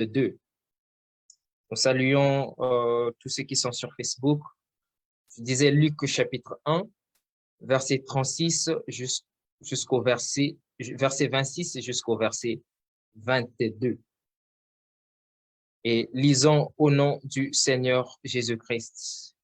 22. Nous saluons tous ceux qui sont sur Facebook. Je disais Luc chapitre 1, verset 36 jusqu'au verset 26 jusqu'au verset 22. Et lisons au nom du Seigneur Jésus-Christ.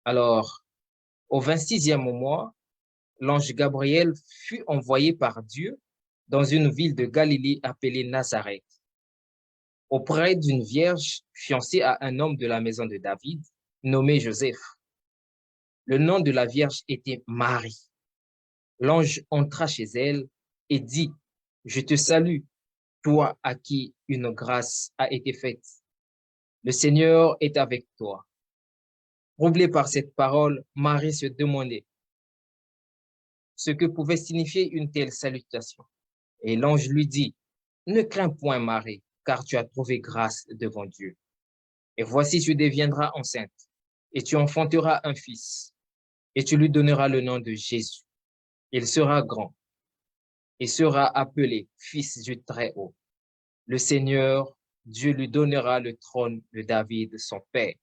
Alors, au 26e mois, l'ange Gabriel fut envoyé par Dieu dans une ville de Galilée appelée Nazareth, auprès d'une vierge fiancée à un homme de la maison de David, nommé Joseph. Le nom de la vierge était Marie. L'ange entra chez elle et dit, « Je te salue, toi à qui une grâce a été faite. Le Seigneur est avec toi. » Troublée par cette parole, Marie se demandait ce que pouvait signifier une telle salutation. Et l'ange lui dit, « Ne crains point, Marie, car tu as trouvé grâce devant Dieu. Et voici, tu deviendras enceinte, et tu enfanteras un fils, et tu lui donneras le nom de Jésus. Il sera grand, et sera appelé Fils du Très-Haut. Le Seigneur, Dieu lui donnera le trône de David, son père.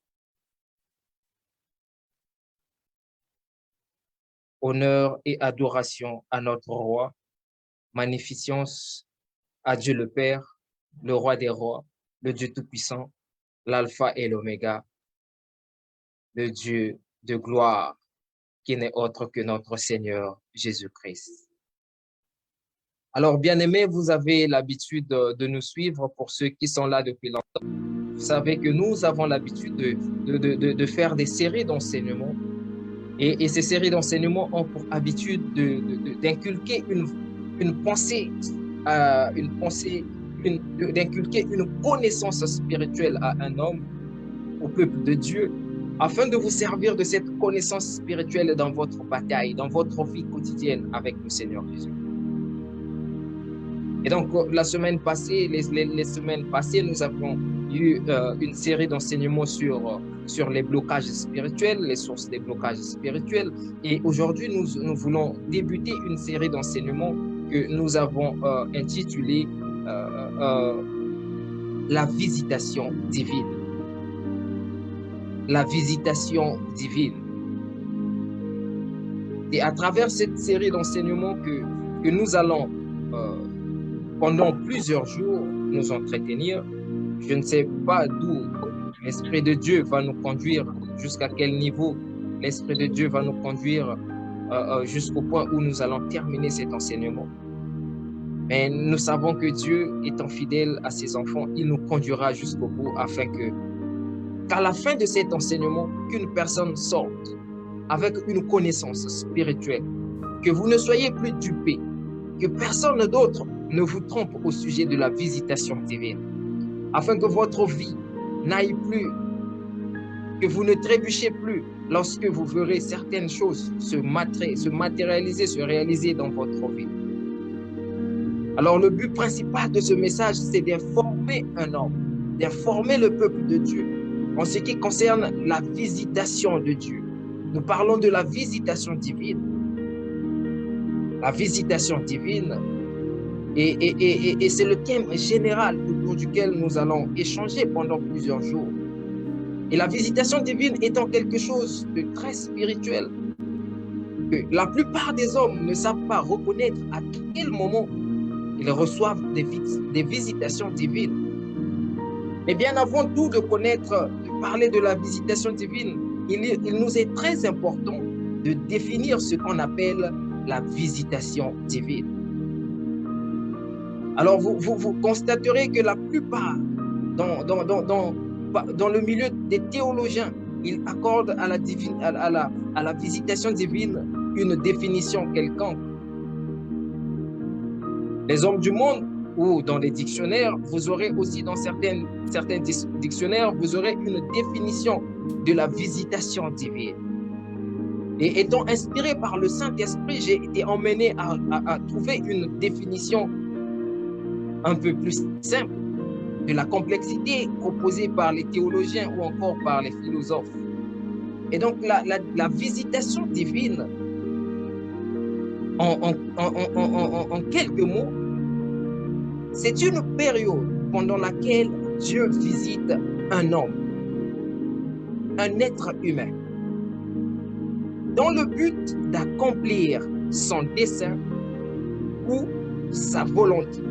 Honneur et adoration à notre roi, magnificence à Dieu le Père, le roi des rois, le Dieu Tout-Puissant, l'Alpha et l'Oméga, le Dieu de gloire, qui n'est autre que notre Seigneur Jésus-Christ. Alors, bien-aimés, vous avez l'habitude de nous suivre pour ceux qui sont là depuis longtemps. Vous savez que nous avons l'habitude de faire des séries d'enseignements. Et ces séries d'enseignements ont pour habitude d'inculquer une pensée, d'inculquer une connaissance spirituelle à un homme, au peuple de Dieu, afin de vous servir de cette connaissance spirituelle dans votre bataille, dans votre vie quotidienne avec le Seigneur Jésus. Et donc, la semaine passée, les semaines passées, nous avons eu une série d'enseignements sur les blocages spirituels, les sources des blocages spirituels. Et aujourd'hui, nous voulons débuter une série d'enseignements que nous avons intitulée La visitation divine. La visitation divine. Et à travers cette série d'enseignements que nous allons pendant plusieurs jours nous entretenir, je ne sais pas d'où l'Esprit de Dieu va nous conduire, jusqu'à quel niveau l'Esprit de Dieu va nous conduire jusqu'au point où nous allons terminer cet enseignement. Mais nous savons que Dieu, étant fidèle à ses enfants, il nous conduira jusqu'au bout afin qu'à la fin de cet enseignement, qu'une personne sorte avec une connaissance spirituelle, que vous ne soyez plus dupés, que personne d'autre ne vous trompe au sujet de la visitation divine, afin que votre vie n'aille plus, que vous ne trébuchez plus lorsque vous verrez certaines choses se matérialiser, se réaliser dans votre vie. Alors le but principal de ce message, c'est d'informer un homme, d'informer le peuple de Dieu en ce qui concerne la visitation de Dieu. Nous parlons de la visitation divine. La visitation divine, et c'est le thème général autour duquel nous allons échanger pendant plusieurs jours. Et la visitation divine étant quelque chose de très spirituel, que la plupart des hommes ne savent pas reconnaître à quel moment ils reçoivent des visitations divines. Mais bien avant tout de parler de la visitation divine, il nous est très important de définir ce qu'on appelle la visitation divine. Alors, vous constaterez que la plupart, dans le milieu des théologiens, ils accordent à la visitation divine une définition quelconque. Les hommes du monde, ou dans les dictionnaires, vous aurez aussi dans certains dictionnaires, vous aurez une définition de la visitation divine. Et étant inspiré par le Saint-Esprit, j'ai été emmené à trouver une définition un peu plus simple de la complexité proposée par les théologiens ou encore par les philosophes. Et donc, la visitation divine, en quelques mots, c'est une période pendant laquelle Dieu visite un homme, un être humain, dans le but d'accomplir son dessein ou sa volonté.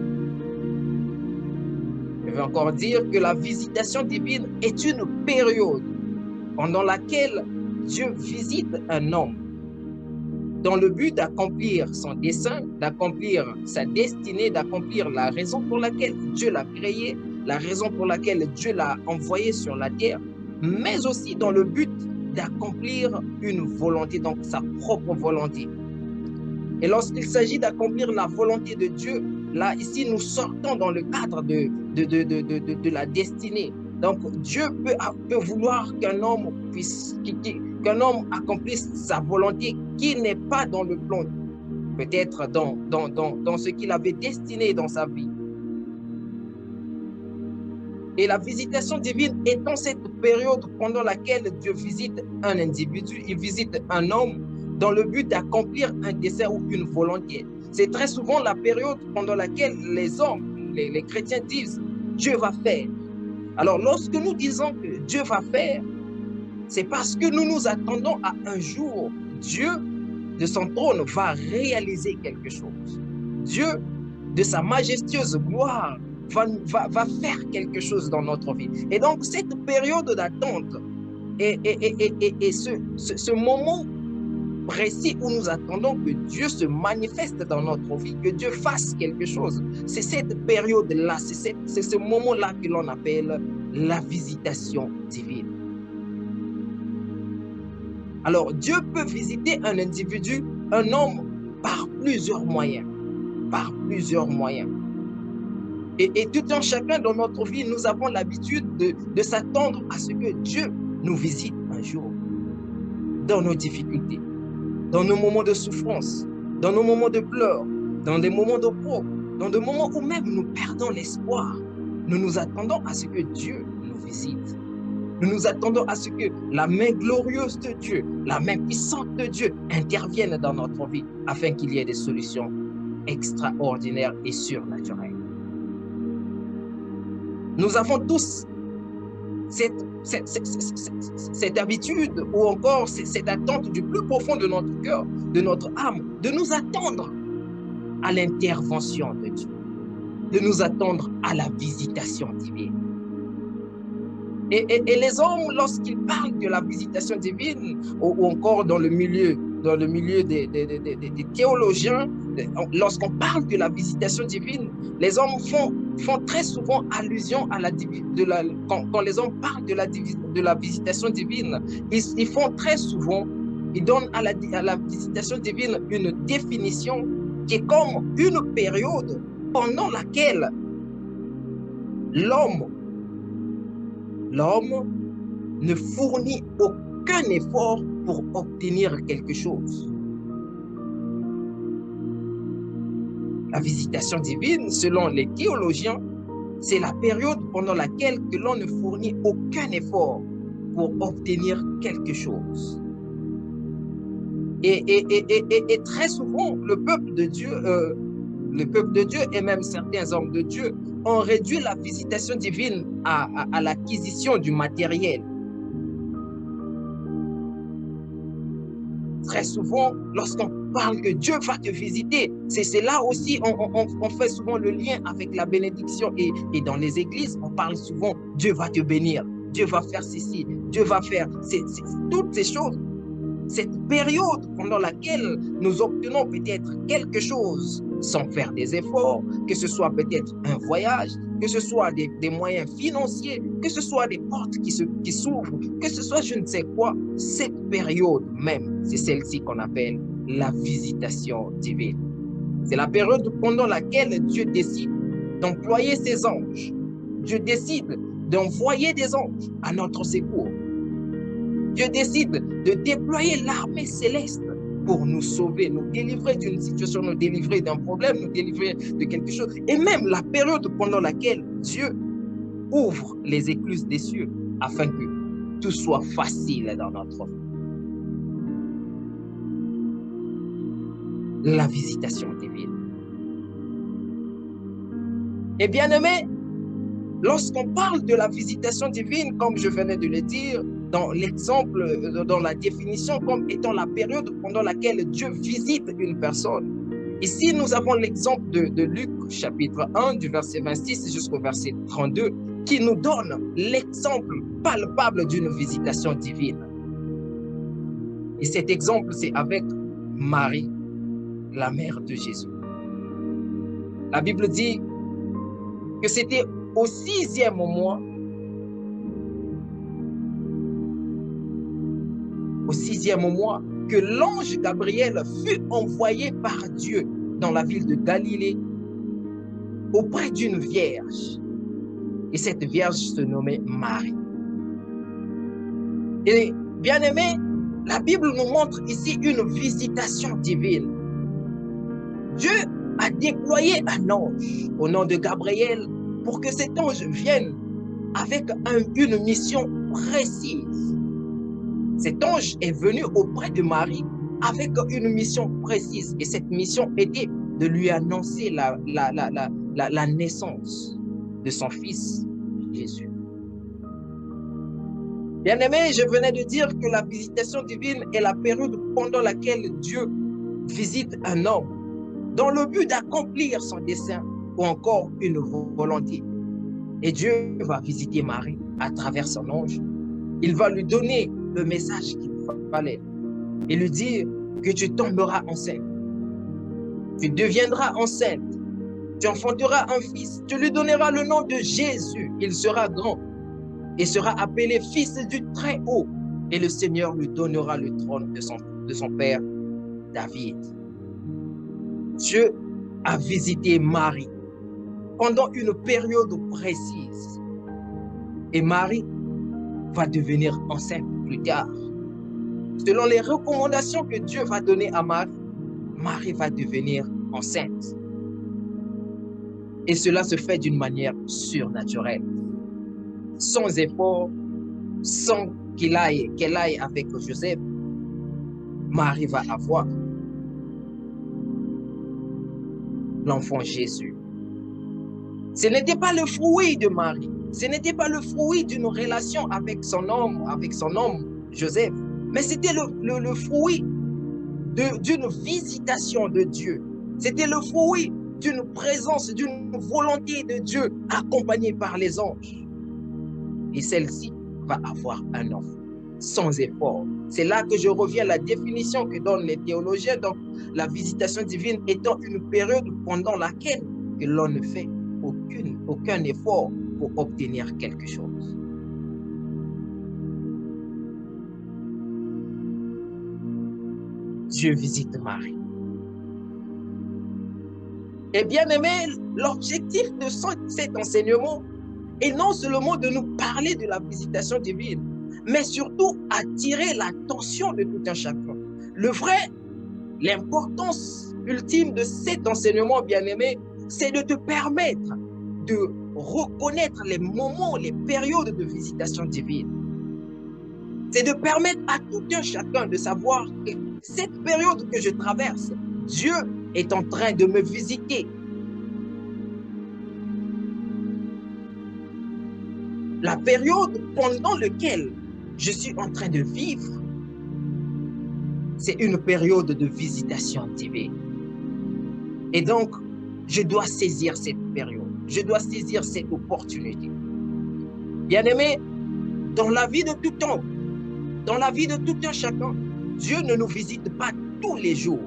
Je vais encore dire que la visitation divine est une période pendant laquelle Dieu visite un homme dans le but d'accomplir son dessein, d'accomplir sa destinée, d'accomplir la raison pour laquelle Dieu l'a créé, la raison pour laquelle Dieu l'a envoyé sur la terre, mais aussi dans le but d'accomplir une volonté, donc sa propre volonté. Et lorsqu'il s'agit d'accomplir la volonté de Dieu, là, ici, nous sortons dans le cadre de la destinée. Donc, Dieu peut vouloir qu'un homme accomplisse sa volonté qui n'est pas dans le plan, peut-être dans ce qu'il avait destiné dans sa vie. Et la visitation divine étant cette période pendant laquelle Dieu visite un individu, il visite un homme dans le but d'accomplir un dessein ou une volonté. C'est très souvent la période pendant laquelle les hommes, les chrétiens disent « Dieu va faire ». Alors, lorsque nous disons que Dieu va faire, c'est parce que nous nous attendons à un jour, Dieu, de son trône, va réaliser quelque chose. Dieu, de sa majestueuse gloire, va faire quelque chose dans notre vie. Et donc, cette période d'attente et ce moment précis où nous attendons que Dieu se manifeste dans notre vie, que Dieu fasse quelque chose, c'est cette période-là, c'est ce moment-là que l'on appelle la visitation divine. Alors, Dieu peut visiter un individu, un homme, par plusieurs moyens. Par plusieurs moyens. Et tout un chacun dans notre vie, nous avons l'habitude de s'attendre à ce que Dieu nous visite un jour. Dans nos difficultés, dans nos moments de souffrance, dans nos moments de pleurs, dans des moments d'opprobre, dans des moments où même nous perdons l'espoir. Nous nous attendons à ce que Dieu nous visite. Nous nous attendons à ce que la main glorieuse de Dieu, la main puissante de Dieu intervienne dans notre vie afin qu'il y ait des solutions extraordinaires et surnaturelles. Nous avons tous cette habitude ou encore cette attente du plus profond de notre cœur, de notre âme, de nous attendre à l'intervention de Dieu, de nous attendre à la visitation divine. Et les hommes, lorsqu'ils parlent de la visitation divine, ou encore dans le milieu des théologiens, lorsqu'on parle de la visitation divine, les hommes font très souvent allusion à quand les hommes parlent de la visitation divine, ils font très souvent, ils donnent à la visitation divine une définition qui est comme une période pendant laquelle l'homme ne fournit aucun effort pour obtenir quelque chose. La visitation divine, selon les théologiens, c'est la période pendant laquelle l'on ne fournit aucun effort pour obtenir quelque chose. Et très souvent, le peuple de Dieu et même certains hommes de Dieu ont réduit la visitation divine à l'acquisition du matériel. Très souvent, lorsqu'on parle que Dieu va te visiter, c'est là aussi, on fait souvent le lien avec la bénédiction. Et dans les églises, on parle souvent, Dieu va te bénir, Dieu va faire ceci, Dieu va faire toutes ces choses. Cette période pendant laquelle nous obtenons peut-être quelque chose sans faire des efforts, que ce soit peut-être un voyage, que ce soit des moyens financiers, que ce soit des portes qui s'ouvrent, que ce soit je ne sais quoi, cette période même, c'est celle-ci qu'on appelle la visitation divine. C'est la période pendant laquelle Dieu décide d'employer ses anges. Dieu décide d'envoyer des anges à notre secours. Dieu décide de déployer l'armée céleste pour nous sauver, nous délivrer d'une situation, nous délivrer d'un problème, nous délivrer de quelque chose. Et même la période pendant laquelle Dieu ouvre les écluses des cieux afin que tout soit facile dans notre vie. la visitation divine. Et bien aimé, lorsqu'on parle de la visitation divine, comme je venais de le dire, dans l'exemple, dans la définition, comme étant la période pendant laquelle Dieu visite une personne. Ici, nous avons l'exemple de Luc, chapitre 1, du verset 26 jusqu'au verset 32, qui nous donne l'exemple palpable d'une visitation divine. Et cet exemple, c'est avec Marie, la mère de Jésus. La Bible dit que c'était au 6e mois, que l'ange Gabriel fut envoyé par Dieu dans la ville de Galilée auprès d'une vierge. Et cette vierge se nommait Marie. Et bien aimé, la Bible nous montre ici une visitation divine. Dieu a déployé un ange au nom de Gabriel pour que cet ange vienne avec une mission précise. Cet ange est venu auprès de Marie avec une mission précise. Et cette mission était de lui annoncer la naissance de son fils, Jésus. Bien-aimé, je venais de dire que la visitation divine est la période pendant laquelle Dieu visite un homme dans le but d'accomplir son dessein ou encore une volonté. Et Dieu va visiter Marie à travers son ange. Il va lui donner le message qu'il fallait et lui dire que tu tomberas enceinte. Tu deviendras enceinte. Tu enfanteras un fils. Tu lui donneras le nom de Jésus. Il sera grand et sera appelé fils du Très-Haut. Et le Seigneur lui donnera le trône de son père David. Dieu a visité Marie pendant une période précise. Et Marie va devenir enceinte plus tard. Selon les recommandations que Dieu va donner à Marie, Marie va devenir enceinte. Et cela se fait d'une manière surnaturelle. Sans effort, sans qu'elle aille avec Joseph, Marie va avoir l'enfant Jésus. Ce n'était pas le fruit de Marie. Ce n'était pas le fruit d'une relation avec son homme Joseph, mais c'était le fruit d'une visitation de Dieu. C'était le fruit d'une présence, d'une volonté de Dieu accompagnée par les anges. Et celle-ci va avoir un enfant, sans effort. C'est là que je reviens à la définition que donnent les théologiens. Donc, la visitation divine étant une période pendant laquelle que l'on ne fait aucun effort pour obtenir quelque chose. Dieu visite Marie. Et bien aimé, l'objectif de cet enseignement est non seulement de nous parler de la visitation divine, mais surtout attirer l'attention de tout un chacun. L'importance ultime de cet enseignement, bien aimé, c'est de te permettre de reconnaître les moments, les périodes de visitation divine. C'est de permettre à tout un chacun de savoir que cette période que je traverse, Dieu est en train de me visiter. La période pendant laquelle je suis en train de vivre, c'est une période de visitation divine. Et donc, je dois saisir cette période. Je dois saisir cette opportunité. Bien-aimé, dans la vie de tout homme, dans la vie de tout un chacun, Dieu ne nous visite pas tous les jours.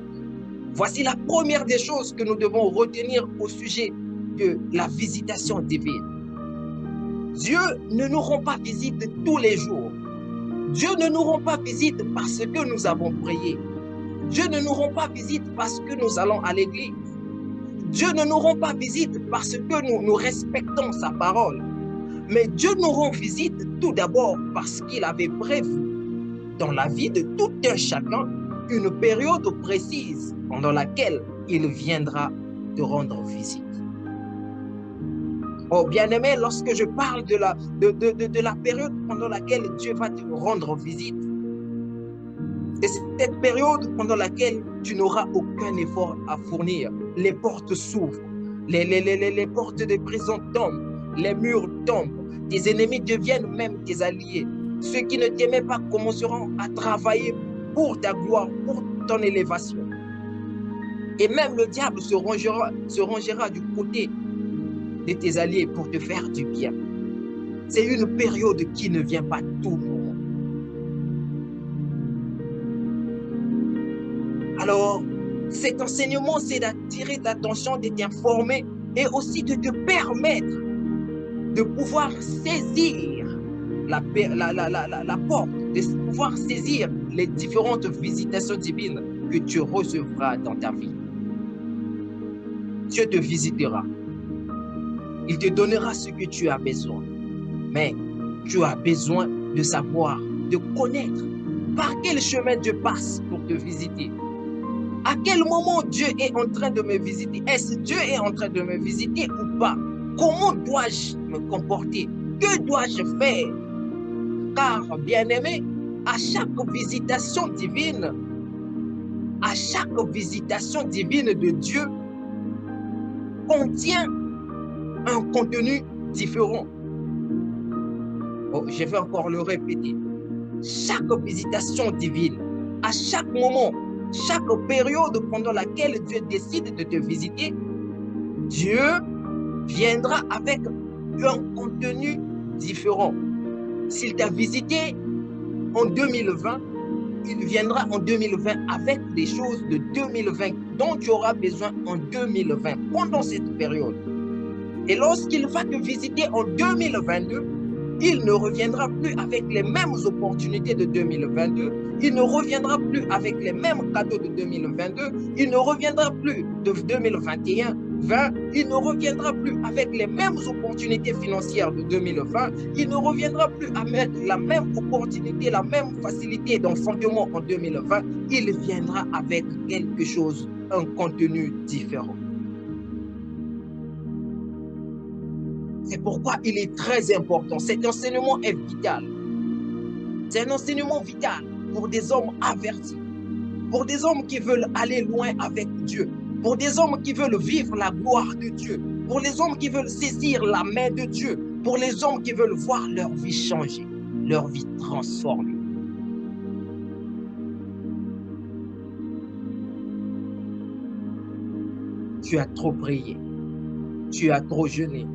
Voici la première des choses que nous devons retenir au sujet de la visitation divine. Dieu ne nous rend pas visite tous les jours. Dieu ne nous rend pas visite parce que nous avons prié. Dieu ne nous rend pas visite parce que nous allons à l'église. Dieu ne nous rend pas visite parce que nous respectons sa parole. Mais Dieu nous rend visite tout d'abord parce qu'il avait prévu dans la vie de tout un chacun une période précise pendant laquelle il viendra te rendre visite. Oh bien-aimé, lorsque je parle de la période pendant laquelle Dieu va te rendre visite, Et c'est cette période pendant laquelle tu n'auras aucun effort à fournir. Les portes s'ouvrent, les portes de prison tombent, les murs tombent, tes ennemis deviennent même tes alliés. Ceux qui ne t'aimaient pas commenceront à travailler pour ta gloire, pour ton élévation. Et même le diable se rangera du côté de tes alliés pour te faire du bien. C'est une période qui ne vient pas tout le monde. Alors, cet enseignement, c'est d'attirer l'attention, de t'informer et aussi de te permettre de pouvoir saisir la porte, de pouvoir saisir les différentes visitations divines que tu recevras dans ta vie. Dieu te visitera. Il te donnera ce que tu as besoin. Mais tu as besoin de savoir, de connaître par quel chemin Dieu passe pour te visiter. À quel moment Dieu est en train de me visiter? Est-ce que Dieu est en train de me visiter ou pas? Comment dois-je me comporter? Que dois-je faire? Car, bien-aimé, à chaque visitation divine de Dieu contient un contenu différent. Oh, je vais encore le répéter. Chaque visitation divine, à chaque moment, chaque période pendant laquelle Dieu décide de te visiter, Dieu viendra avec un contenu différent. S'il t'a visité en 2020, il viendra en 2020 avec des choses de 2020 dont tu auras besoin en 2020 pendant cette période. Et lorsqu'il va te visiter en 2022, il ne reviendra plus avec les mêmes opportunités de 2022, il ne reviendra plus avec les mêmes cadeaux de 2022, il ne reviendra plus de 2021, 20, il ne reviendra plus avec les mêmes opportunités financières de 2020, il ne reviendra plus avec la même opportunité, la même facilité d'enfantement en 2020, il viendra avec quelque chose, un contenu différent. C'est pourquoi il est très important. Cet enseignement est vital. C'est un enseignement vital pour des hommes avertis, pour des hommes qui veulent aller loin avec Dieu, pour des hommes qui veulent vivre la gloire de Dieu, pour les hommes qui veulent saisir la main de Dieu, pour les hommes qui veulent voir leur vie changer, leur vie transformée. Tu as trop prié, tu as trop jeûné,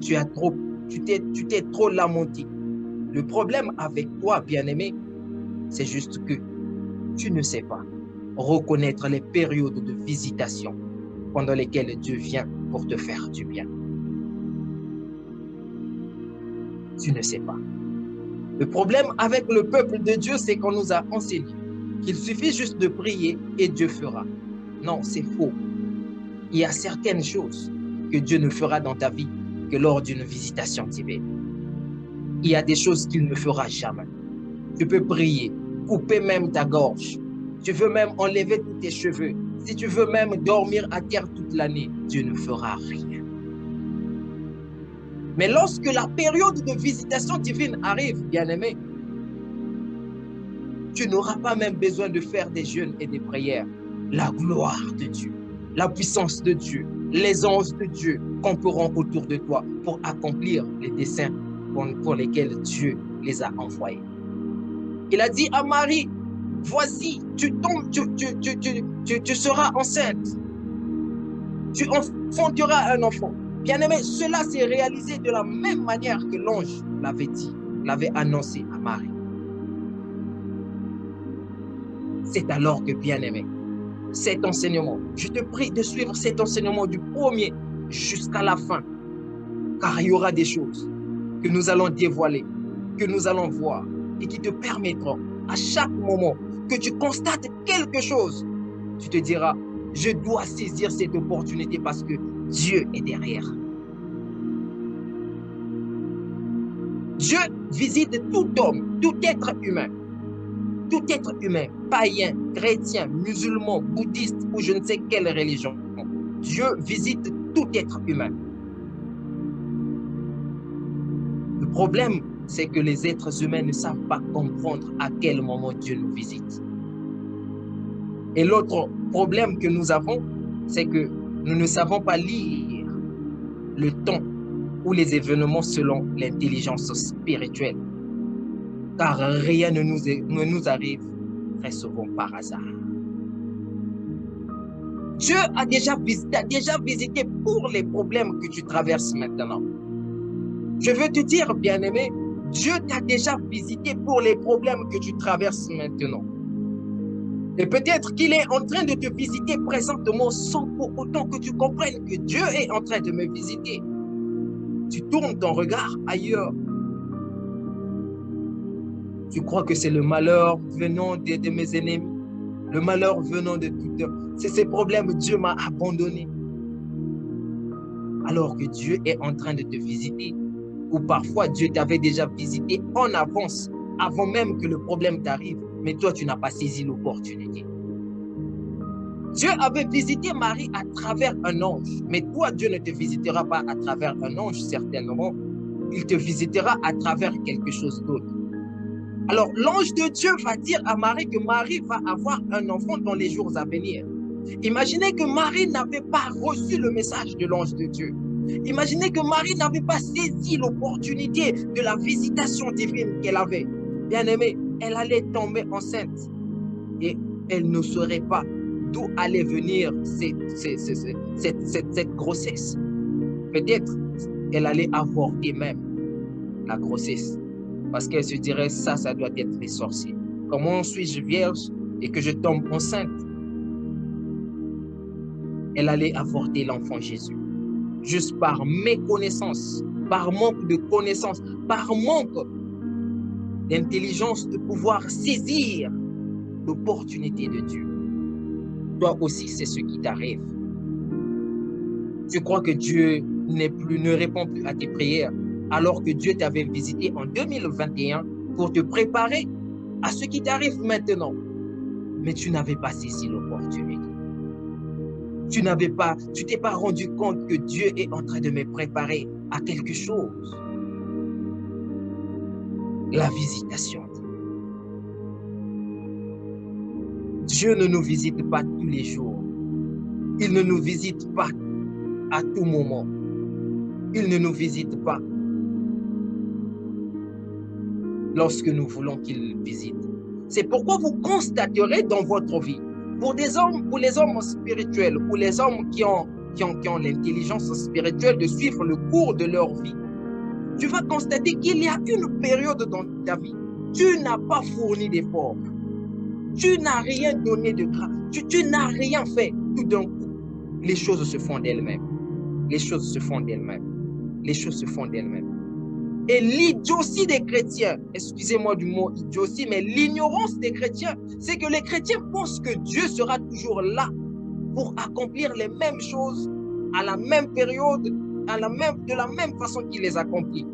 tu t'es trop lamenté. Le problème avec toi, bien-aimé, c'est juste que tu ne sais pas reconnaître les périodes de visitation pendant lesquelles Dieu vient pour te faire du bien. Tu ne sais pas. Le problème avec le peuple de Dieu, c'est qu'on nous a enseigné qu'il suffit juste de prier et Dieu fera. Non, c'est faux. Il y a certaines choses que Dieu ne fera dans ta vie que lors d'une visitation divine. Il y a des choses qu'il ne fera jamais. Tu peux prier, couper même ta gorge. Tu veux même enlever tous tes cheveux. Si tu veux même dormir à terre toute l'année, Dieu ne fera rien. Mais lorsque la période de visitation divine arrive, bien-aimé, tu n'auras pas même besoin de faire des jeûnes et des prières. La gloire de Dieu, la puissance de Dieu, les anges de Dieu camperont autour de toi pour accomplir les desseins pour lesquels Dieu les a envoyés. Il a dit à Marie, voici, tu seras enceinte. Tu enfanteras un enfant. Bien-aimé, cela s'est réalisé de la même manière que l'ange l'avait dit, l'avait annoncé à Marie. C'est alors que, bien-aimé, cet enseignement, je te prie de suivre cet enseignement du premier jusqu'à la fin, car il y aura des choses que nous allons dévoiler, que nous allons voir et qui te permettront à chaque moment que tu constates quelque chose, tu te diras, je dois saisir cette opportunité parce que Dieu est derrière. Dieu visite tout homme, tout être humain, païen, chrétien, musulman, bouddhiste ou je ne sais quelle religion. Dieu visite tout être humain. Le problème, c'est que les êtres humains ne savent pas comprendre à quel moment Dieu nous visite. Et l'autre problème que nous avons, c'est que nous ne savons pas lire le temps ou les événements selon l'intelligence spirituelle, car rien ne nous arrive très souvent par hasard. Dieu a déjà visité pour les problèmes que tu traverses maintenant. Je veux te dire, bien-aimé, Dieu t'a déjà visité pour les problèmes que tu traverses maintenant. Et peut-être qu'il est en train de te visiter présentement sans pour autant que tu comprennes que Dieu est en train de me visiter. Tu tournes ton regard ailleurs. Tu crois que c'est le malheur venant de mes ennemis, le malheur venant de tout. C'est ces problèmes, Dieu m'a abandonné. Alors que Dieu est en train de te visiter. Ou parfois Dieu t'avait déjà visité en avance, avant même que le problème t'arrive, mais toi tu n'as pas saisi l'opportunité. Dieu avait visité Marie à travers un ange, mais toi Dieu ne te visitera pas à travers un ange certainement, il te visitera à travers quelque chose d'autre. Alors l'ange de Dieu va dire à Marie que Marie va avoir un enfant dans les jours à venir. Imaginez que Marie n'avait pas reçu le message de l'ange de Dieu. Imaginez que Marie n'avait pas saisi l'opportunité de la visitation divine qu'elle avait. Bien-aimée, elle allait tomber enceinte et elle ne saurait pas d'où allait venir cette grossesse. Peut-être elle allait avorter même la grossesse parce qu'elle se dirait ça doit être les sorciers. Comment suis-je vierge et que je tombe enceinte? Elle allait avorter l'enfant Jésus. Juste par méconnaissance, par manque de connaissance, par manque d'intelligence de pouvoir saisir l'opportunité de Dieu. Toi aussi, c'est ce qui t'arrive. Tu crois que Dieu ne répond plus à tes prières alors que Dieu t'avait visité en 2021 pour te préparer à ce qui t'arrive maintenant. Mais tu n'avais pas saisi l'opportunité. Tu t'es pas rendu compte que Dieu est en train de me préparer à quelque chose. La visitation. Dieu ne nous visite pas tous les jours. Il ne nous visite pas à tout moment. Il ne nous visite pas lorsque nous voulons qu'il visite. C'est pourquoi vous constaterez dans votre vie, pour les hommes spirituels, ou les hommes qui ont l'intelligence spirituelle de suivre le cours de leur vie, tu vas constater qu'il y a une période dans ta vie, tu n'as pas fourni d'efforts, tu n'as rien donné de grâce, tu n'as rien fait. Tout d'un coup, les choses se font d'elles-mêmes. Les choses se font d'elles-mêmes. Les choses se font d'elles-mêmes. Et l'idiotie des chrétiens, excusez-moi du mot idiotie, mais l'ignorance des chrétiens, c'est que les chrétiens pensent que Dieu sera toujours là pour accomplir les mêmes choses à la même période, de la même façon qu'il les accomplit.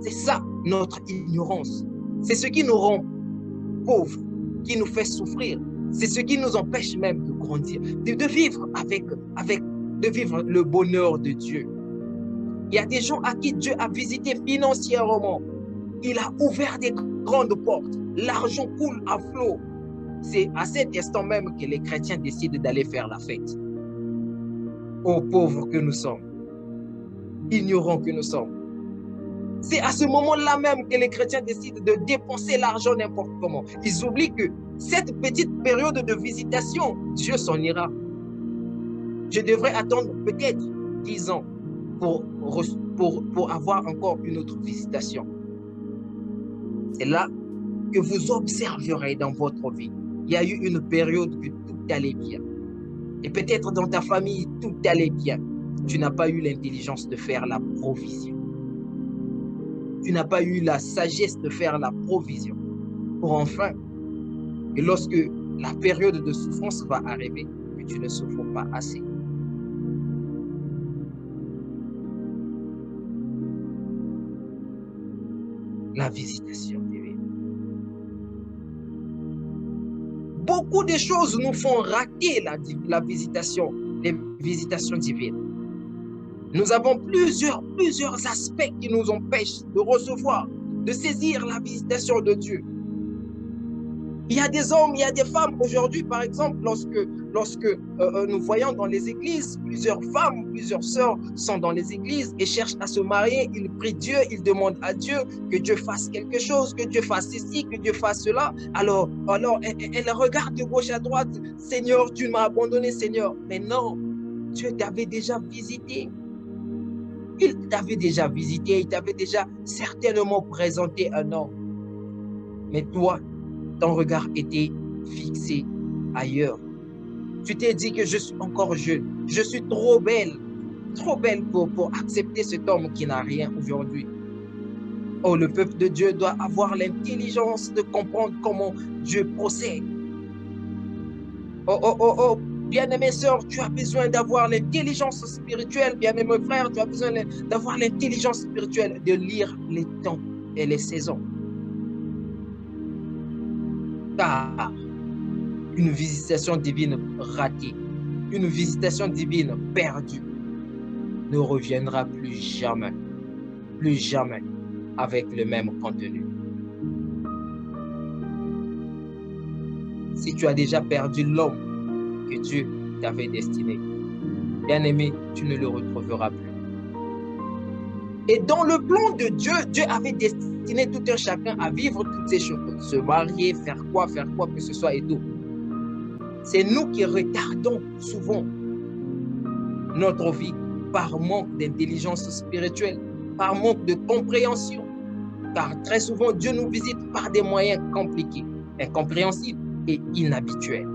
C'est ça notre ignorance. C'est ce qui nous rend pauvres, qui nous fait souffrir. C'est ce qui nous empêche même de grandir, de vivre de vivre le bonheur de Dieu. Il y a des gens à qui Dieu a visité financièrement. Il a ouvert des grandes portes. L'argent coule à flot. C'est à cet instant même que les chrétiens décident d'aller faire la fête. Ô pauvres que nous sommes, ignorants que nous sommes. C'est à ce moment-là même que les chrétiens décident de dépenser l'argent n'importe comment. Ils oublient que cette petite période de visitation, Dieu s'en ira. Je devrais attendre peut-être 10 ans pour avoir encore une autre visitation. C'est là que vous observerez dans votre vie. Il y a eu une période que tout allait bien. Et peut-être dans ta famille, tout allait bien. Tu n'as pas eu l'intelligence de faire la provision. Tu n'as pas eu la sagesse de faire la provision. Pour enfin, et lorsque la période de souffrance va arriver, que tu ne souffres pas assez. La visitation divine. Beaucoup de choses nous font rater la visitation, les visitations divines. Nous avons plusieurs aspects qui nous empêchent de recevoir, de saisir la visitation de Dieu. Il y a des hommes, il y a des femmes aujourd'hui, par exemple, lorsque nous voyons dans les églises, plusieurs femmes, plusieurs sœurs sont dans les églises et cherchent à se marier, ils prient Dieu, ils demandent à Dieu que Dieu fasse quelque chose, que Dieu fasse ceci, que Dieu fasse cela. Alors elle regarde de gauche à droite, Seigneur, tu m'as abandonné, Seigneur. Mais non, Dieu t'avait déjà visité. Il t'avait déjà visité, il t'avait déjà certainement présenté un homme. Mais toi, ton regard était fixé ailleurs. Tu t'es dit que je suis encore jeune, je suis trop belle pour accepter cet homme qui n'a rien aujourd'hui. Oh, le peuple de Dieu doit avoir l'intelligence de comprendre comment Dieu procède. Oh, bien-aimé sœur, tu as besoin d'avoir l'intelligence spirituelle. Bien-aimé frère, tu as besoin d'avoir l'intelligence spirituelle, de lire les temps et les saisons. Car une visitation divine ratée, une visitation divine perdue ne reviendra plus jamais avec le même contenu. Si tu as déjà perdu l'homme que Dieu t'avait destiné, bien-aimé, tu ne le retrouveras plus. Et dans le plan de Dieu, Dieu avait destiné tout un chacun à vivre toutes ces choses. Se marier, faire quoi que ce soit et tout. C'est nous qui retardons souvent notre vie par manque d'intelligence spirituelle, par manque de compréhension. Car très souvent, Dieu nous visite par des moyens compliqués, incompréhensibles et inhabituels.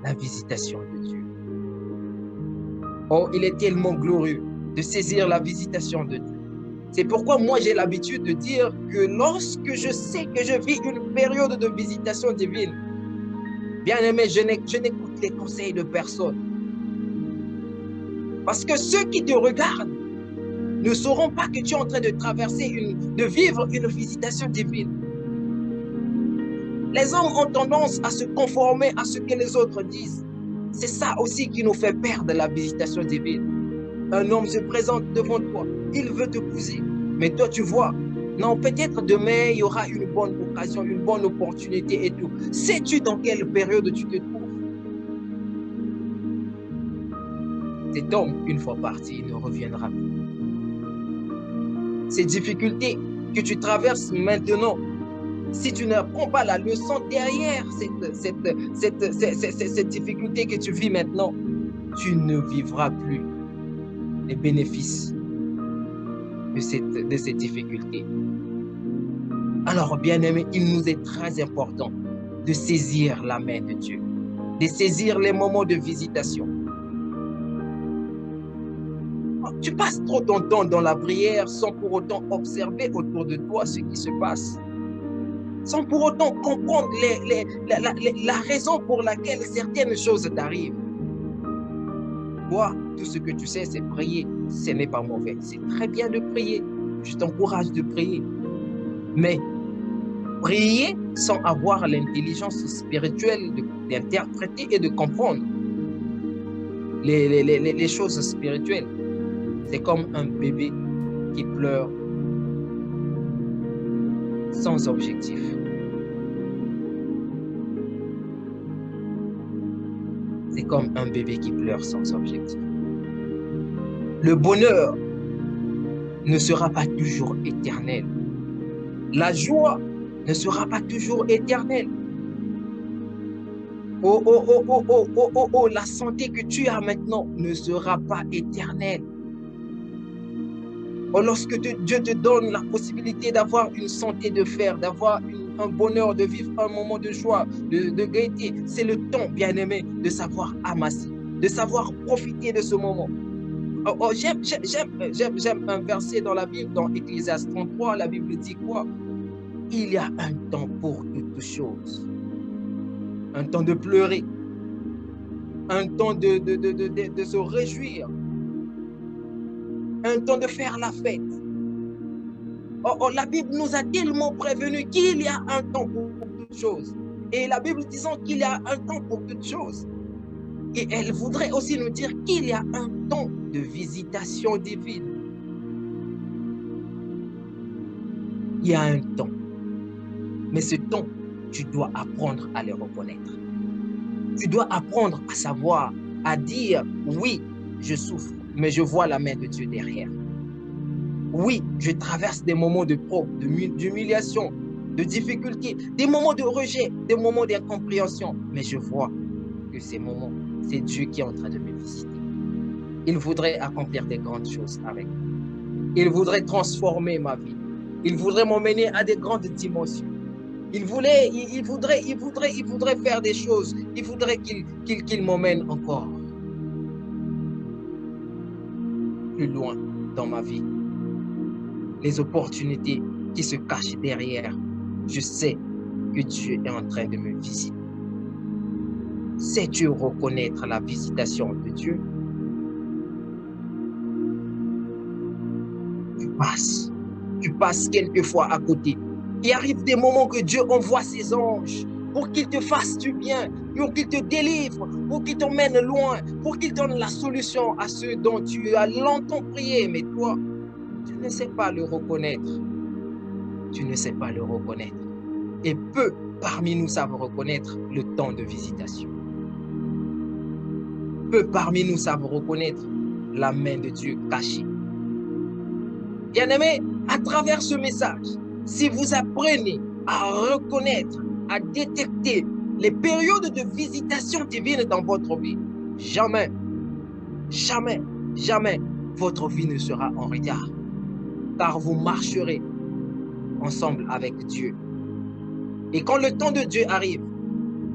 La visitation de Dieu. Oh, il est tellement glorieux de saisir la visitation de Dieu. C'est pourquoi moi j'ai l'habitude de dire que lorsque je sais que je vis une période de visitation divine, bien aimé, je n'écoute les conseils de personne. Parce que ceux qui te regardent ne sauront pas que tu es en train de vivre une visitation divine. Les hommes ont tendance à se conformer à ce que les autres disent. C'est ça aussi qui nous fait perdre la visitation divine. Un homme se présente devant toi, il veut t'épouser, mais toi tu vois, non, peut-être demain il y aura une bonne occasion, une bonne opportunité et tout. Sais-tu dans quelle période tu te trouves? Cet homme, une fois parti, ne reviendra plus. Ces difficultés que tu traverses maintenant, si tu ne prends pas la leçon derrière cette difficulté que tu vis maintenant, tu ne vivras plus les bénéfices de ces difficultés. Alors, bien-aimés, il nous est très important de saisir la main de Dieu, de saisir les moments de visitation. Tu passes trop ton temps dans la prière sans pour autant observer autour de toi ce qui se passe, sans pour autant comprendre la raison pour laquelle certaines choses t'arrivent. Toi, tout ce que tu sais, c'est prier. Ce n'est pas mauvais. C'est très bien de prier. Je t'encourage de prier. Mais prier sans avoir l'intelligence spirituelle d'interpréter et de comprendre les choses spirituelles, c'est comme un bébé qui pleure sans objectif. C'est comme un bébé qui pleure sans objectif. Le bonheur ne sera pas toujours éternel. La joie ne sera pas toujours éternelle. La santé que tu as maintenant ne sera pas éternelle. Lorsque Dieu te donne la possibilité d'avoir une santé de fer, d'avoir un bonheur, de vivre un moment de joie, de gaieté, c'est le temps, bien-aimé, de savoir amasser, de savoir profiter de ce moment. J'aime un verset dans la Bible, dans Ecclésiaste 33, la Bible dit quoi? Il y a un temps pour toutes choses. Un temps de pleurer, un temps de se réjouir, un temps de faire la fête. La Bible nous a tellement prévenu qu'il y a un temps pour toutes choses. Et la Bible disant qu'il y a un temps pour toutes choses. Et elle voudrait aussi nous dire qu'il y a un temps de visitation divine. Il y a un temps. Mais ce temps, tu dois apprendre à le reconnaître. Tu dois apprendre à savoir, à dire, oui, je souffre, mais je vois la main de Dieu derrière. Oui, je traverse des moments de probe, d'humiliation, de difficulté, des moments de rejet, des moments d'incompréhension, mais je vois que ces moments, c'est Dieu qui est en train de me visiter. Il voudrait accomplir des grandes choses avec moi. Il voudrait transformer ma vie. Il voudrait m'emmener à des grandes dimensions. Il voudrait faire des choses. Il voudrait qu'il m'emmène encore plus loin dans ma vie. Les opportunités qui se cachent derrière, je sais que Dieu est en train de me visiter. Sais-tu reconnaître la visitation de Dieu? Tu passes quelquefois à côté. Il arrive des moments que Dieu envoie ses anges pour qu'ils te fassent du bien, pour qu'ils te délivrent, pour qu'ils t'emmènent loin, pour qu'ils donnent la solution à ceux dont tu as longtemps prié. Mais toi, tu ne sais pas le reconnaître. Tu ne sais pas le reconnaître. Et peu parmi nous savent reconnaître le temps de visitation. Peu parmi nous savent reconnaître la main de Dieu cachée. Bien-aimés, à travers ce message, si vous apprenez à reconnaître, à détecter les périodes de visitation divine dans votre vie, jamais, jamais, jamais votre vie ne sera en retard, car vous marcherez ensemble avec Dieu. Et quand le temps de Dieu arrive,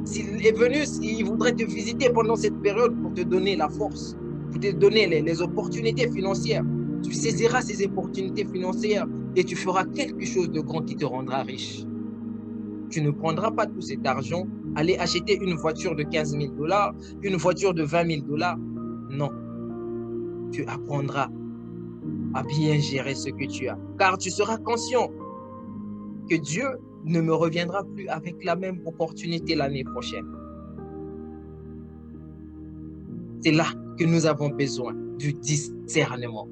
s'il est venu, il voudrait te visiter pendant cette période pour te donner la force, pour te donner les opportunités financières. Tu saisiras ces opportunités financières et tu feras quelque chose de grand qui te rendra riche. Tu ne prendras pas tout cet argent, aller acheter une voiture de 15 000 $, une voiture de 20 000 $. Non. Tu apprendras à bien gérer ce que tu as, car tu seras conscient que Dieu ne me reviendra plus avec la même opportunité l'année prochaine. C'est là que nous avons besoin du discernement.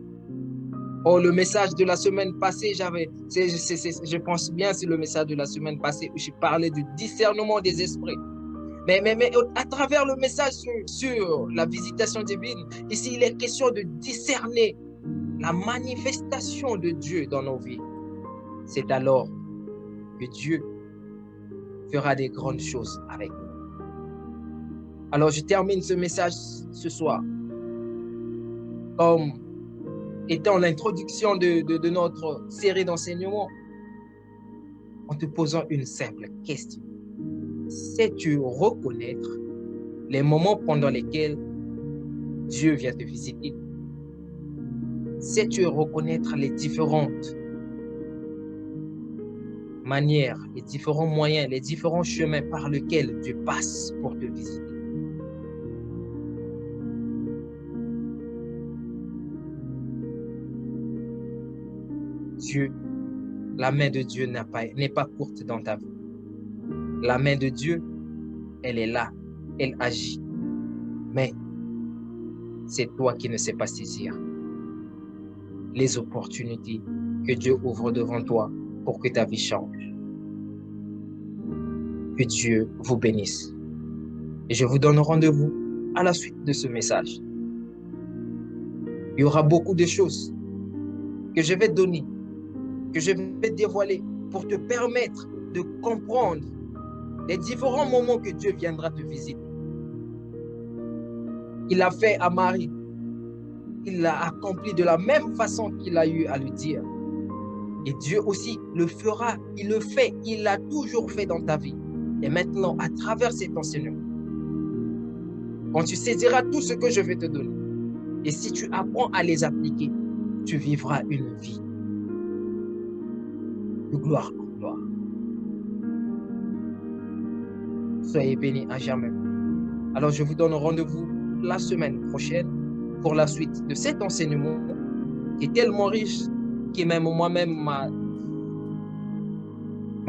Oh, le message de la semaine passée, je pense bien c'est le message de la semaine passée où je parlais du discernement des esprits. Mais à travers le message sur la visitation divine, ici il est question de discerner la manifestation de Dieu dans nos vies. C'est alors que Dieu fera des grandes choses avec nous. Alors je termine ce message ce soir comme étant l'introduction de notre série d'enseignements, en te posant une simple question. Sais-tu reconnaître les moments pendant lesquels Dieu vient te visiter? Sais-tu reconnaître les différentes manières, les différents moyens, les différents chemins par lesquels Dieu passe pour te visiter? Dieu, la main de Dieu n'est pas courte dans ta vie. La main de Dieu, elle est là, elle agit. Mais c'est toi qui ne sais pas saisir les opportunités que Dieu ouvre devant toi pour que ta vie change. Que Dieu vous bénisse. Et je vous donne rendez-vous à la suite de ce message. Il y aura beaucoup de choses que je vais donner, que je vais dévoiler pour te permettre de comprendre les différents moments que Dieu viendra te visiter. Il l'a fait à Marie. Il l'a accompli de la même façon qu'il a eu à le dire. Et Dieu aussi le fera, il le fait, il l'a toujours fait dans ta vie. Et maintenant, à travers cet enseignement, quand tu saisiras tout ce que je vais te donner, et si tu apprends à les appliquer, tu vivras une vie de gloire en gloire. Soyez bénis à jamais. Alors, je vous donne rendez-vous la semaine prochaine pour la suite de cet enseignement qui est tellement riche, qui même moi-même m'a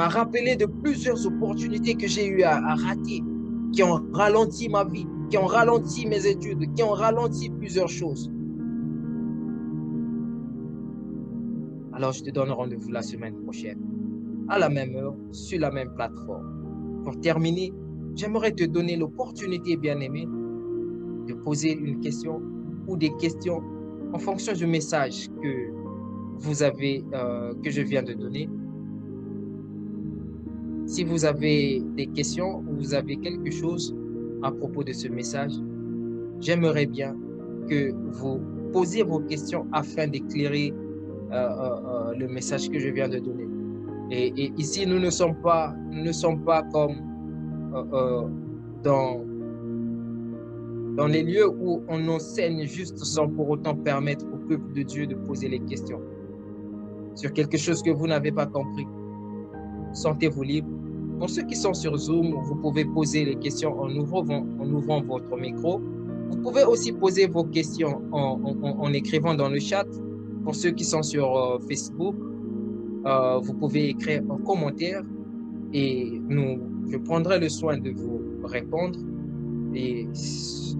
rappelé de plusieurs opportunités que j'ai eu à rater, qui ont ralenti ma vie, qui ont ralenti mes études, qui ont ralenti plusieurs choses. Alors, je te donne rendez-vous la semaine prochaine. à la même heure, sur la même plateforme. Pour terminer, j'aimerais te donner l'opportunité, bien-aimé, de poser une question ou des questions en fonction du message que je viens de donner. Si vous avez des questions ou vous avez quelque chose à propos de ce message, j'aimerais bien que vous posiez vos questions afin d'éclairer le message que je viens de donner. Et ici, nous ne sommes pas comme dans les lieux où on enseigne juste sans pour autant permettre au peuple de Dieu de poser les questions sur quelque chose que vous n'avez pas compris. Sentez-vous libre. Pour ceux qui sont sur Zoom, vous pouvez poser les questions en ouvrant votre micro. Vous pouvez aussi poser vos questions en écrivant dans le chat. Pour ceux qui sont sur Facebook, vous pouvez écrire en commentaire et je prendrai le soin de vous répondre. Et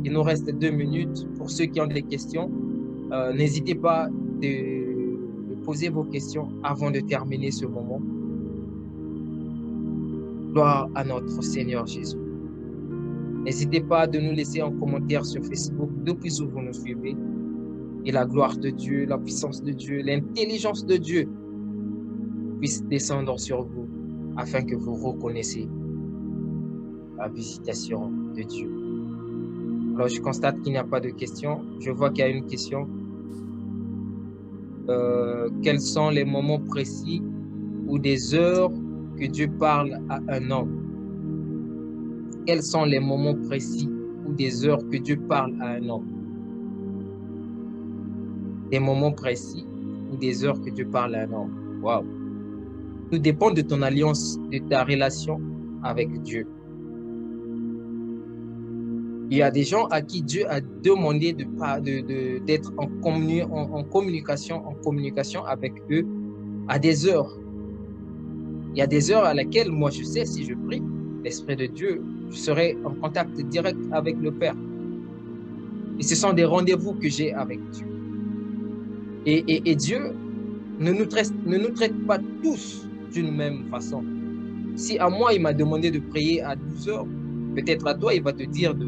il nous reste 2 minutes. Pour ceux qui ont des questions, n'hésitez pas de poser vos questions avant de terminer ce moment. Gloire à notre Seigneur Jésus. N'hésitez pas de nous laisser un commentaire sur Facebook depuis où vous nous suivez. Et la gloire de Dieu, la puissance de Dieu, l'intelligence de Dieu puisse descendre sur vous afin que vous reconnaissiez la visitation de Dieu. Alors, je constate qu'il n'y a pas de questions. Je vois qu'il y a une question. Quels sont les moments précis ou des heures que Dieu parle à un homme? Quels sont les moments précis ou des heures que Dieu parle à un homme? Des moments précis ou des heures que Dieu parle à un homme. Waouh! Tout dépend de ton alliance, de ta relation avec Dieu. Il y a des gens à qui Dieu a demandé d'être en communication avec eux à des heures. Il y a des heures à laquelle moi je sais, si je prie, l'Esprit de Dieu, je serai en contact direct avec le Père. Et ce sont des rendez-vous que j'ai avec Dieu. Et Dieu ne nous traite pas tous d'une même façon. Si à moi, il m'a demandé de prier à 12 heures, peut-être à toi, il va te dire de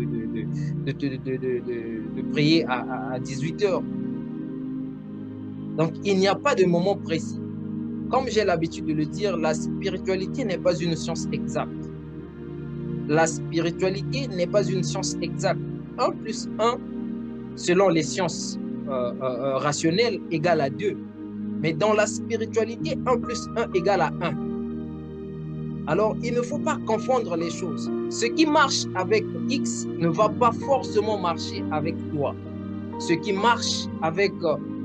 prier à 18 heures. Donc, il n'y a pas de moment précis. Comme j'ai l'habitude de le dire, la spiritualité n'est pas une science exacte. La spiritualité n'est pas une science exacte. 1 plus 1, selon les sciences rationnelles, égale à 2. Mais dans la spiritualité, 1 plus 1 égale à 1. Alors, il ne faut pas confondre les choses. Ce qui marche avec X ne va pas forcément marcher avec toi. Ce qui marche avec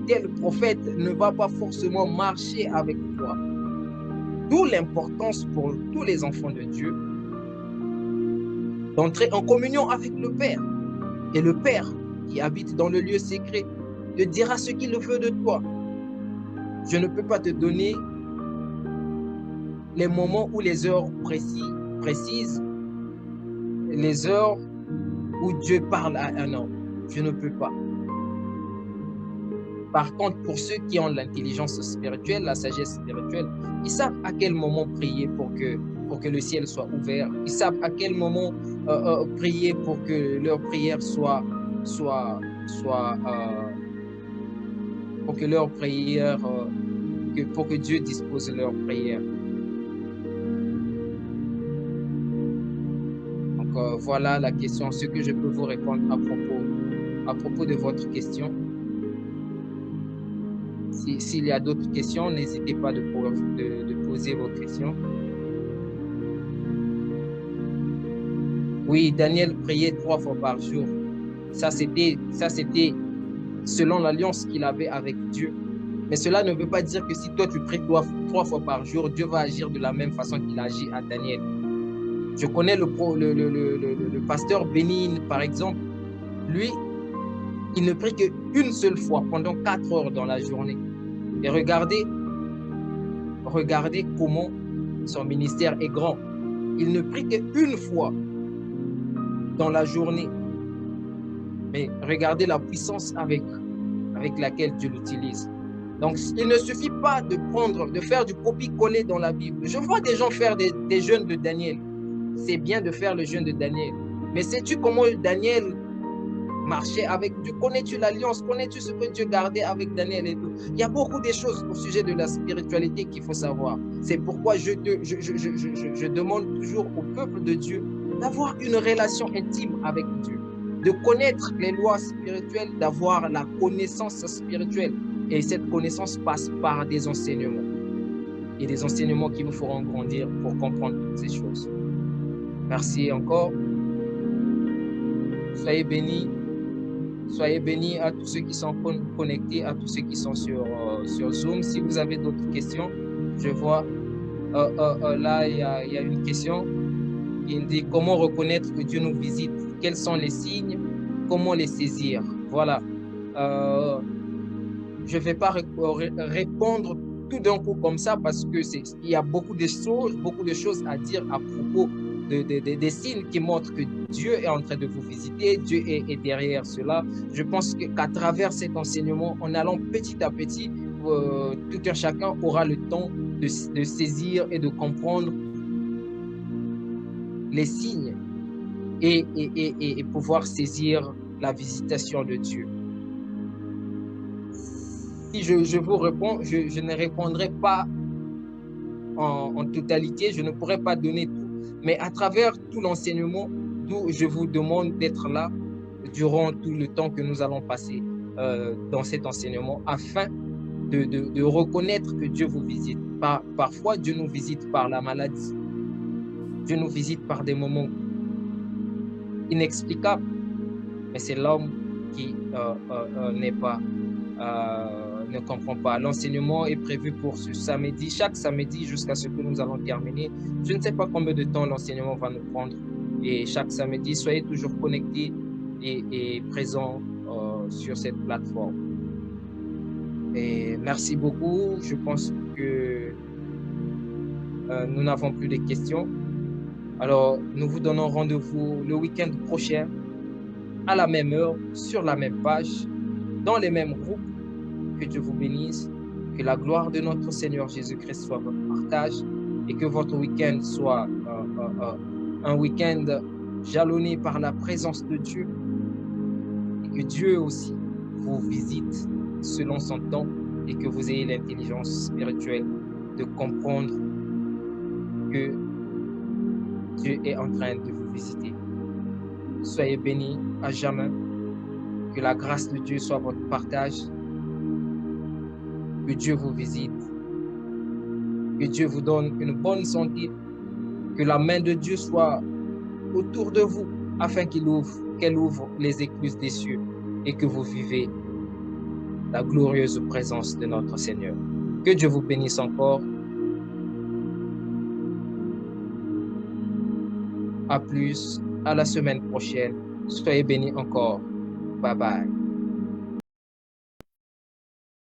tel prophète ne va pas forcément marcher avec toi. D'où l'importance pour tous les enfants de Dieu d'entrer en communion avec le Père. Et le Père qui habite dans le lieu secret te dira ce qu'il veut de toi. Je ne peux pas te donner les moments ou les heures précises, les heures où Dieu parle à un homme. Je ne peux pas. Par contre, pour ceux qui ont l'intelligence spirituelle, la sagesse spirituelle, ils savent à quel moment prier pour que le ciel soit ouvert. Ils savent à quel moment prier pour que leur prière pour que Dieu dispose leur prière. Donc voilà la question, ce que je peux vous répondre à propos de votre question. S'il y a d'autres questions, n'hésitez pas de poser vos questions. Oui, Daniel priait 3 fois par jour. Ça, c'était selon l'alliance qu'il avait avec Dieu. Mais cela ne veut pas dire que si toi, tu pries 3 fois par jour, Dieu va agir de la même façon qu'il agit à Daniel. Je connais le pasteur Bénin, par exemple. Lui, il ne prie qu'une seule fois pendant 4 heures dans la journée. Et regardez comment son ministère est grand. Il ne prie qu'une fois dans la journée. Mais regardez la puissance avec laquelle Dieu l'utilise. Donc, il ne suffit pas de faire du copier-coller dans la Bible. Je vois des gens faire des jeûnes de Daniel. C'est bien de faire le jeûne de Daniel. Mais sais-tu comment Daniel marchait avec Dieu? Connais-tu l'alliance? Connais-tu ce que Dieu gardait avec Daniel et tout? Il y a beaucoup de choses au sujet de la spiritualité qu'il faut savoir. C'est pourquoi je demande toujours au peuple de Dieu d'avoir une relation intime avec Dieu, de connaître les lois spirituelles, d'avoir la connaissance spirituelle. Et cette connaissance passe par des enseignements. Et des enseignements qui nous feront grandir pour comprendre toutes ces choses. Merci encore. Soyez bénis. Soyez bénis à tous ceux qui sont connectés, à tous ceux qui sont sur Zoom. Si vous avez d'autres questions, je vois là, il y a une question qui dit comment reconnaître que Dieu nous visite? Quels sont les signes? Comment les saisir? Voilà. Je ne vais pas répondre tout d'un coup comme ça parce que il y a beaucoup de choses à dire à propos des signes qui montrent que Dieu est en train de vous visiter, Dieu est derrière cela. Je pense qu'à travers cet enseignement, en allant petit à petit, tout un chacun aura le temps de saisir et de comprendre les signes et pouvoir saisir la visitation de Dieu. Si je vous réponds, je ne répondrai pas en totalité, je ne pourrais pas donner tout, mais à travers tout l'enseignement, je vous demande d'être là durant tout le temps que nous allons passer dans cet enseignement afin de reconnaître que Dieu vous visite. Parfois, Dieu nous visite par la maladie. Dieu nous visite par des moments inexplicables, mais c'est l'homme qui ne comprend pas. L'enseignement est prévu pour ce samedi, chaque samedi jusqu'à ce que nous allons terminer. Je ne sais pas combien de temps l'enseignement va nous prendre. Et chaque samedi, soyez toujours connectés et présents sur cette plateforme. Et merci beaucoup. Je pense que nous n'avons plus de questions. Alors, nous vous donnons rendez-vous le week-end prochain à la même heure, sur la même page, dans les mêmes groupes. Que Dieu vous bénisse, que la gloire de notre Seigneur Jésus-Christ soit votre partage et que votre week-end soit un week-end jalonné par la présence de Dieu et que Dieu aussi vous visite selon son temps et que vous ayez l'intelligence spirituelle de comprendre que Dieu est en train de vous visiter. Soyez bénis à jamais, que la grâce de Dieu soit votre partage. Que Dieu vous visite, que Dieu vous donne une bonne santé, que la main de Dieu soit autour de vous afin qu'elle ouvre les écluses des cieux et que vous vivez la glorieuse présence de notre Seigneur. Que Dieu vous bénisse encore. À plus, à la semaine prochaine. Soyez bénis encore. Bye bye.